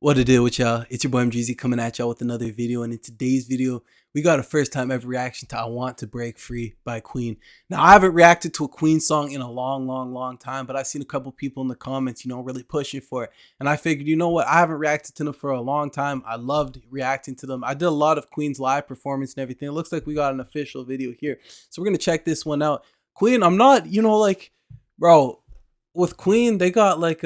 What it is with y'all? It's your boy MGZ coming at y'all with another video, and in today's video, we got a first time ever reaction to I Want to Break Free by Queen. Now, I haven't reacted to a Queen song in a long time, but I've seen a couple people in the comments, really pushing for it. And I figured, you know what? I haven't reacted to them for a long time. I loved reacting to them. I did a lot of Queen's live performance and everything. It looks like we got an official video here. So we're going to check this one out. Queen, I'm not, bro, with Queen, they got like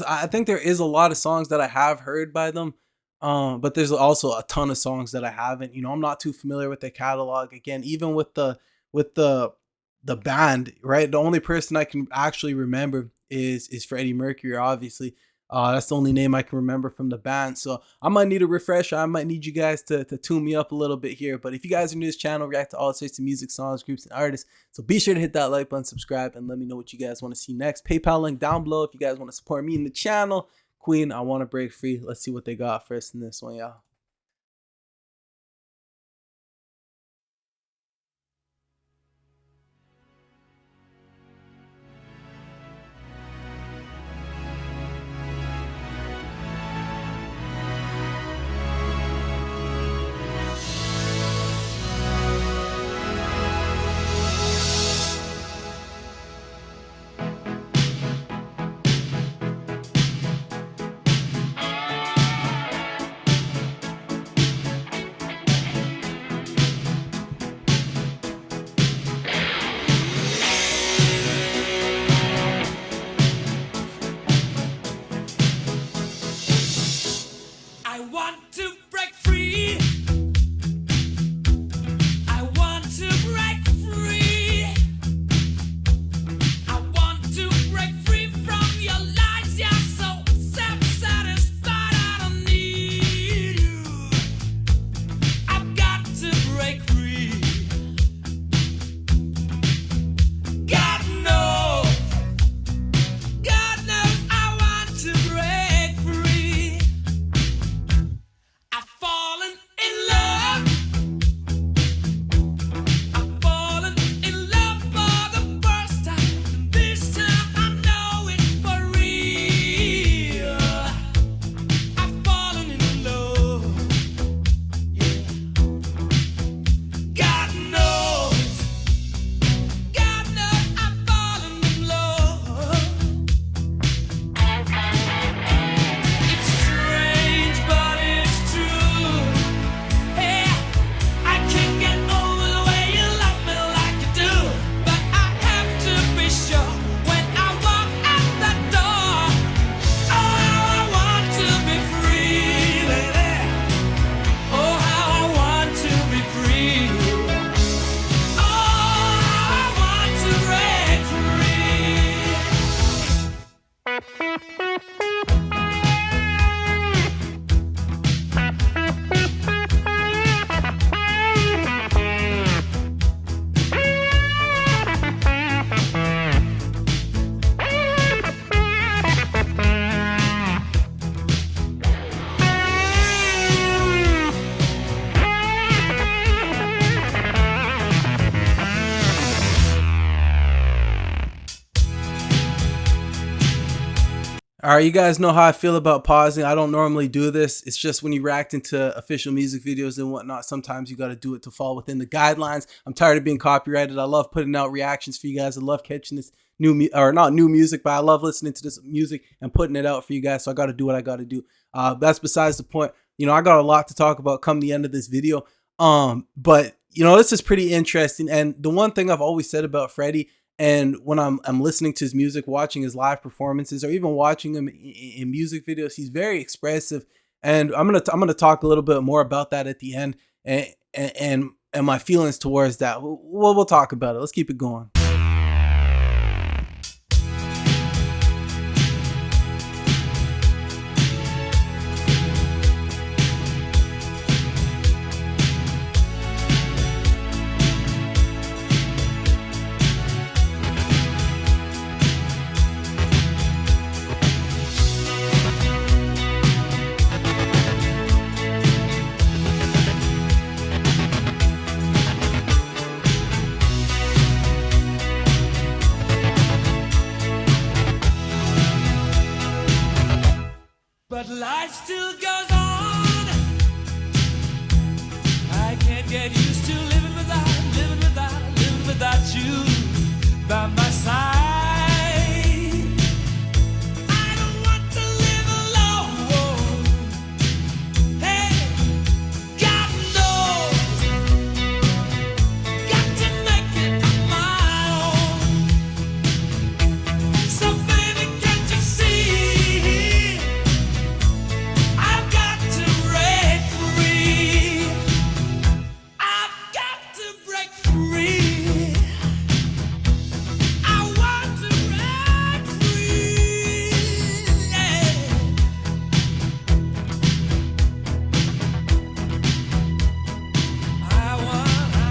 I think there is a lot of songs that I have heard by them, but there's also a ton of songs that I haven't. I'm not too familiar with their catalog. Again, even with the band, right? The only person I can actually remember is Freddie Mercury, obviously. That's the only name I can remember from the band. So I might need a refresher. I might need you guys to tune me up a little bit here. But if you guys are new to this channel, react to all sorts of music, songs, groups, and artists. So be sure to hit that like button, subscribe, and let me know what you guys want to see next. PayPal link down below if you guys want to support me in the channel. Queen, I Want to Break Free. Let's see what they got first in this one, y'all. I want to break free. I want to break free. I want to break free from your lies. You're so self-satisfied. I don't need you. I've got to break free. God knows I want to break free. I've fallen in love. I've fallen in love for the first time. And this time I know it's for real. I've fallen in love. Yeah. God knows I've fallen in love. It's strange, but it's true. Hey, I can't get over the way you love me like you do. But I have to be sure when I walk out the door. Oh, how I want to be free, baby. Oh, how I want to be free. Oh, how I want to break All right, you guys know how I feel about pausing. I don't normally do this. It's just when you react into official music videos and whatnot, sometimes you got to do it to fall within the guidelines. I'm tired of being copyrighted. I love putting out reactions for you guys. I love catching this not new music, but I love listening to this music and putting it out for you guys. So I got to do what I got to do. That's besides the point. I got a lot to talk about come the end of this video. But this is pretty interesting. And the one thing I've always said about Freddie, and when I'm listening to his music, watching his live performances, or even watching him in music videos, he's very expressive. And I'm gonna talk a little bit more about that at the end, and my feelings towards that. We'll talk about it. Let's keep it going. life still goes on. I can't get used to living without you by my side. I don't want to live alone. Hey, God knows, got to make it on my own. So baby, can't you see? I've got to break free. I've got to break free. I want to break free. Yeah. I want to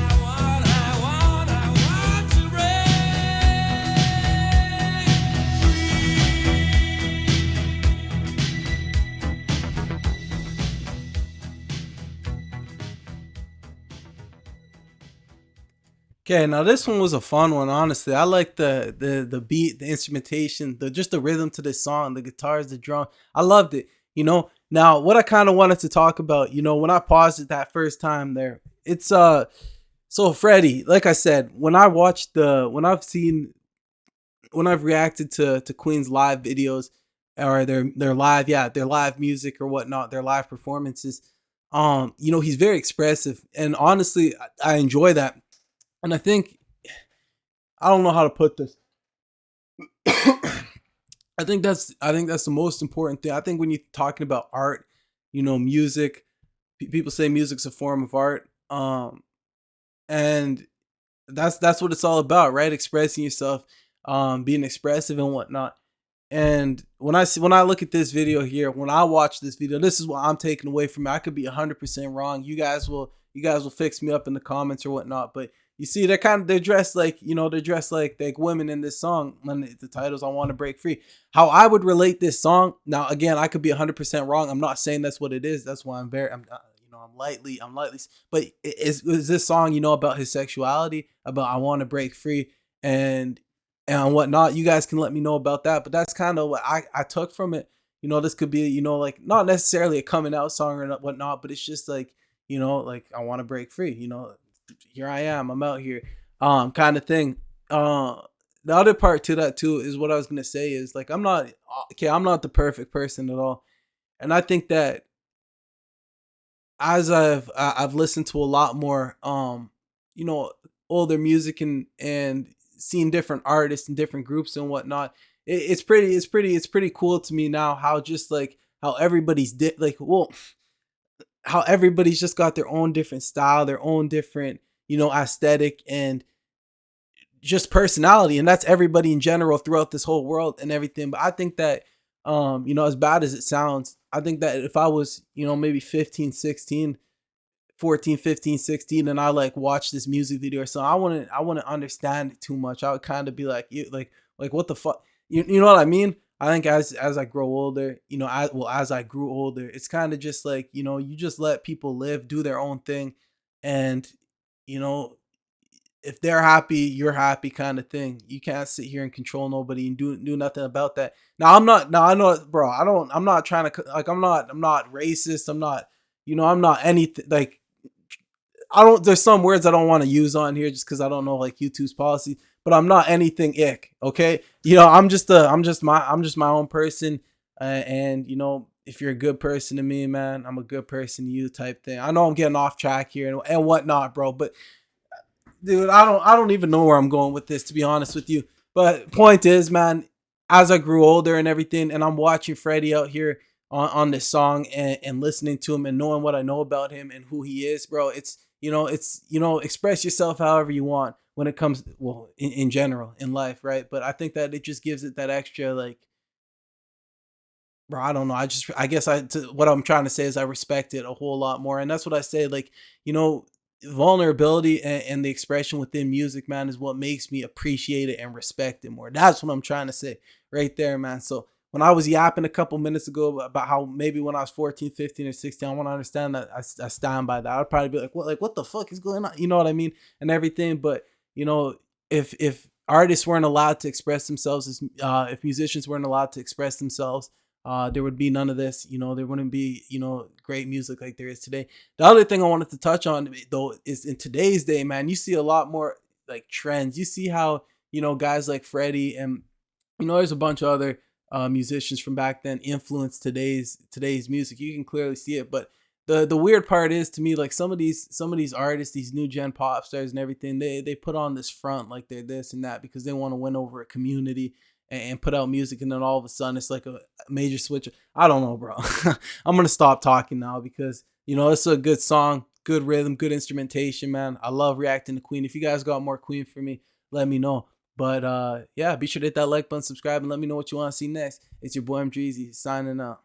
Okay, now this one was a fun one, honestly. I like the beat, the instrumentation, the just the rhythm to this song, the guitars, the drum. I loved it. Now what I kind of wanted to talk about, when I paused it that first time there, it's so Freddie, like I said, when I've reacted to Queen's live videos or their live music or whatnot, their live performances, he's very expressive, and honestly, I enjoy that. And I think, I don't know how to put this. I think that's the most important thing. I think when you're talking about art, music, people say music's a form of art. And that's what it's all about, right? Expressing yourself, being expressive and whatnot. And when I look at this video here, when I watch this video, this is what I'm taking away from it. I could be 100% wrong. You guys will fix me up in the comments or whatnot. But you see, they're dressed like, they're dressed like women in this song. When the title's "I Want to Break Free." How I would relate this song. Now, again, I could be 100% wrong. I'm not saying that's what it is. That's why I'm lightly. But is this song, about his sexuality, about I want to break free and whatnot? You guys can let me know about that. But that's kind of what I took from it. This could be, like not necessarily a coming out song or whatnot, but it's just like, like I want to break free. Here I am, I'm out here, kind of thing. The other part to that too is what I was gonna say is, like, I'm not the perfect person at all, and I think that as I've listened to a lot more older music and seen different artists and different groups and whatnot, it's pretty cool to me now how just like how everybody's how everybody's just got their own different style, their own different, aesthetic and just personality. And that's everybody in general throughout this whole world and everything. But I think that, as bad as it sounds, I think that if I was, maybe 15, 16, 14, 15, 16, and I like watch this music video or something, I wouldn't understand it too much. I would kind of be like, what the fuck? You know what I mean? I think as I grow older, as I grew older, it's kind of just like, you just let people live, do their own thing. And, if they're happy, you're happy, kind of thing. You can't sit here and control nobody and do nothing about that. Now, I know, bro, I'm not trying to, like, I'm not racist. I'm not, I'm not anything, like, there's some words I don't want to use on here just because I don't know, like, YouTube's policy. But I'm not anything ick, okay? I'm just my own person, and if you're a good person to me, man, I'm a good person to you, type thing. I know I'm getting off track here and whatnot, bro, but dude, I don't even know where I'm going with this, to be honest with you. But point is, man, as I grew older and everything, and I'm watching Freddie out here on this song and listening to him and knowing what I know about him and who he is, bro, it's express yourself however you want when it comes, well, in general in life, right? But I think that it just gives it that extra, like, bro, I don't know. I guess what I'm trying to say is I respect it a whole lot more. And that's what I say, like, vulnerability and the expression within music, man, is what makes me appreciate it and respect it more. That's what I'm trying to say right there, man. So when I was yapping a couple minutes ago about how maybe when I was 14, 15, or 16, I want to understand that I stand by that. I'd probably be like, what the fuck is going on? You know what I mean? And everything. But, if artists weren't allowed to express themselves, if musicians weren't allowed to express themselves, there would be none of this. There wouldn't be, great music like there is today. The other thing I wanted to touch on though is in today's day, man, you see a lot more like trends. You see how, guys like Freddie and, there's a bunch of other musicians from back then influence today's music. You can clearly see it. But the weird part is, to me, like some of these artists, these new gen pop stars and everything, they put on this front like they're this and that because they want to win over a community and put out music, and then all of a sudden it's like a major switch. I don't know, bro. I'm gonna stop talking now because it's a good song, good rhythm, good instrumentation, man. I love reacting to Queen. If you guys got more Queen for me, let me know. But yeah, be sure to hit that like button, subscribe, and let me know what you want to see next. It's your boy MDreezy signing out.